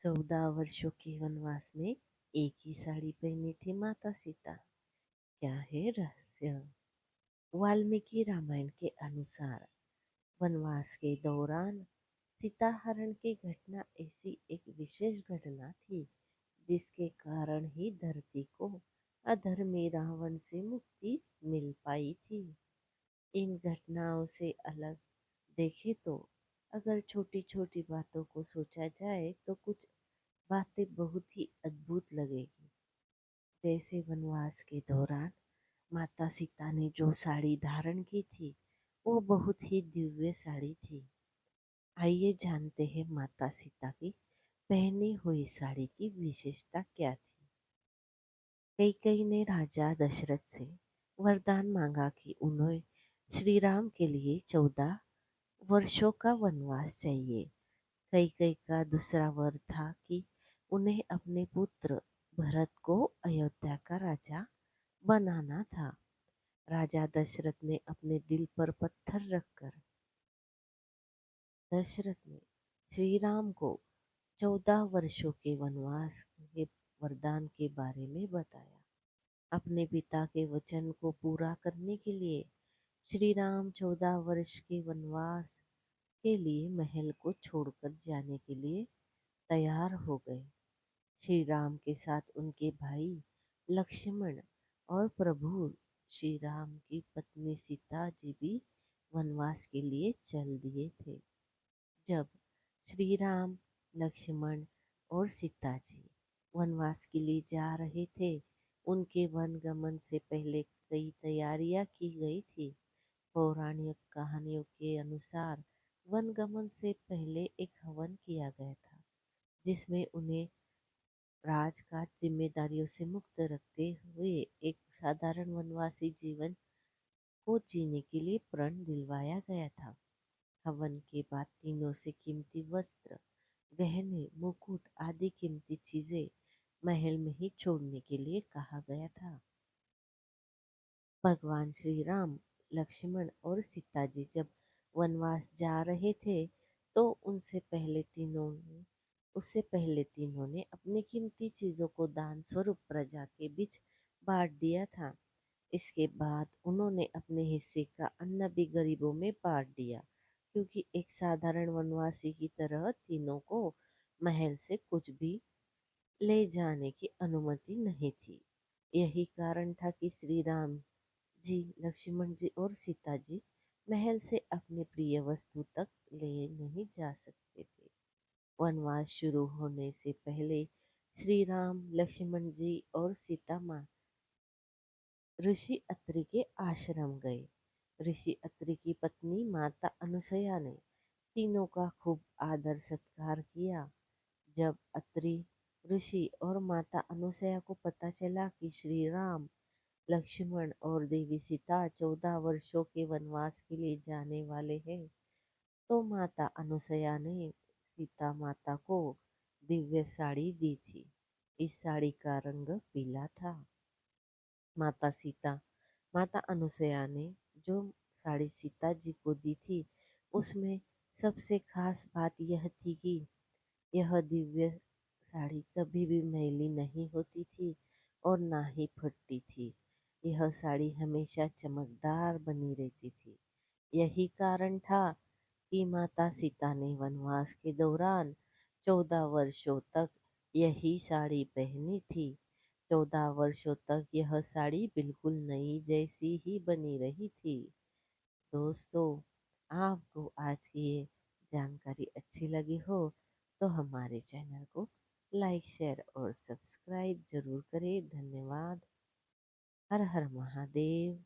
14 वर्षों के वनवास में एक ही साड़ी पहनी थी माता सीता। क्या है रहस्य? वाल्मीकि रामायण के अनुसार वनवास के दौरान सीता हरण की घटना ऐसी एक विशेष घटना थी जिसके कारण ही धरती को अधर्मी रावण से मुक्ति मिल पाई थी। इन घटनाओं से अलग देखे तो अगर छोटी छोटी बातों को सोचा जाए तो कुछ बातें बहुत ही अद्भुत लगेगी। जैसे वनवास के दौरान माता सीता ने जो साड़ी धारण की थी वो बहुत ही दिव्य साड़ी थी। आइए जानते हैं माता सीता की पहनी हुई साड़ी की विशेषता क्या थी। कैकेयी ने राजा दशरथ से वरदान मांगा कि उन्हें श्री राम के लिए 14 वर्षों का वनवास चाहिए। कैकेयी का दूसरा वर था कि उन्हें अपने पुत्र भरत को अयोध्या का राजा बनाना था। राजा दशरथ ने अपने दिल पर पत्थर रखकर दशरथ ने श्री राम को 14 वर्षों के वनवास के वरदान के बारे में बताया। अपने पिता के वचन को पूरा करने के लिए श्री राम 14 वर्ष के वनवास के लिए महल को छोड़कर जाने के लिए तैयार हो गए। श्री राम के साथ उनके भाई लक्ष्मण और प्रभु श्री राम की पत्नी सीता जी भी वनवास के लिए चल दिए थे। जब श्री राम, लक्ष्मण और सीता जी वनवास के लिए जा रहे थे, उनके वन गमन से पहले कई तैयारियां की गई थी। पौराणिक कहानियों के अनुसार वन गमन से पहले एक हवन किया गया था जिसमें उन्हें राजकाज जिम्मेदारियों से मुक्त रखते हुए एक साधारण वनवासी जीवन को जीने के लिए प्रण दिलवाया गया था। हवन के बाद तीनों से कीमती वस्त्र, गहने, मुकुट आदि कीमती चीजें महल में ही छोड़ने के लिए कहा गया था। भगवान श्री राम, लक्ष्मण और सीता जी जब वनवास जा रहे थे तो उससे पहले तीनों ने अपनी कीमती चीजों को दान स्वरूप प्रजा के बीच बांट दिया था। इसके बाद उन्होंने अपने हिस्से का अन्न भी गरीबों में बांट दिया, क्योंकि एक साधारण वनवासी की तरह तीनों को महल से कुछ भी ले जाने की अनुमति नहीं थी। यही कारण था कि श्री राम जी, लक्ष्मण जी और सीता जी महल से अपने प्रिय वस्तु तक ले नहीं जा सकते थे। वनवास शुरू होने से पहले श्री राम, लक्ष्मण जी और सीता माँ ऋषि अत्रि के आश्रम गए। ऋषि अत्रि की पत्नी माता अनुसया ने तीनों का खूब आदर सत्कार किया। जब अत्रि ऋषि और माता अनुसया को पता चला कि श्री राम, लक्ष्मण और देवी सीता 14 वर्षों के वनवास के लिए जाने वाले हैं, तो माता अनुसया ने सीता माता को दिव्य साड़ी दी थी। इस साड़ी का रंग पीला था। माता अनुसया ने जो साड़ी सीता जी को दी थी उसमें सबसे खास बात यह थी कि यह दिव्य साड़ी कभी भी मैली नहीं होती थी और ना ही फटती थी। यह साड़ी हमेशा चमकदार बनी रहती थी। यही कारण था कि माता सीता ने वनवास के दौरान 14 वर्षों तक यही साड़ी पहनी थी। 14 वर्षों तक यह साड़ी बिल्कुल नई जैसी ही बनी रही थी। दोस्तों, आपको आज की ये जानकारी अच्छी लगी हो तो हमारे चैनल को लाइक, शेयर और सब्सक्राइब जरूर करें। धन्यवाद। हर हर महादेव।